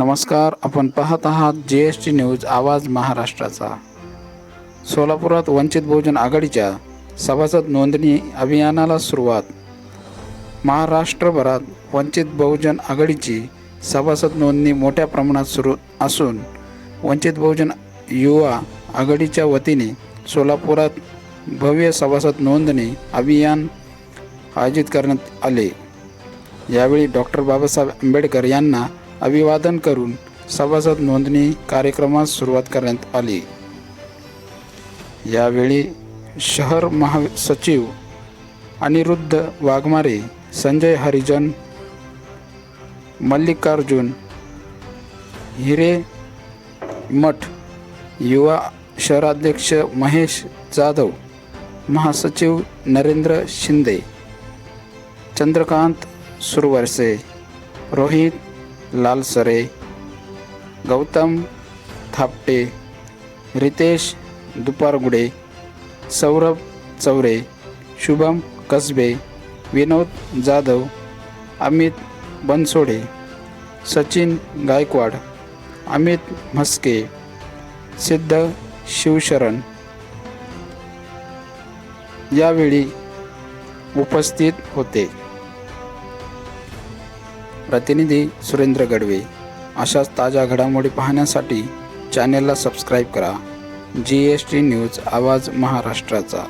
नमस्कार, आपण पाहत आहात GST न्यूज आवाज महाराष्ट्राचा। सोलापुरात वंचित बहुजन आघाडीच्या सभासद नोंदणी अभियानाला सुरुवात। महाराष्ट्रभरात वंचित बहुजन आघाडीची सभासद नोंदणी मोठ्या प्रमाणात सुरू असून वंचित बहुजन युवा आघाडीच्या वतीने सोलापुरात भव्य सभासद नोंदणी अभियान आयोजित करण्यात आले। यावेळी डॉक्टर बाबासाहेब आंबेडकर यांना अभिवादन करून सभासद नोंदणी कार्यक्रमास सुरुवात करण्यात आली। यावेळी शहर महासचिव अनिरुद्ध वाघमारे, संजय हरिजन, मल्लिकार्जुन हिरेमठ, युवा शहराध्यक्ष महेश जाधव, महासचिव नरेंद्र शिंदे, चंद्रकांत सुरवरसे, रोहित लालसरे, गौतम थापटे, रितेश दुपारगुडे, सौरभ चौरे, शुभम कसबे, विनोद जाधव, अमित बनसोडे, सचिन गायकवाड, अमित म्हस्के, सिद्ध शिवशरण यावेळी उपस्थित होते। प्रतिनिधी सुरेंद्र गडवे। अशाच ताज्या घडामोडी पाहण्यासाठी चॅनेलला सबस्क्राईब करा। GST न्यूज आवाज महाराष्ट्राचा।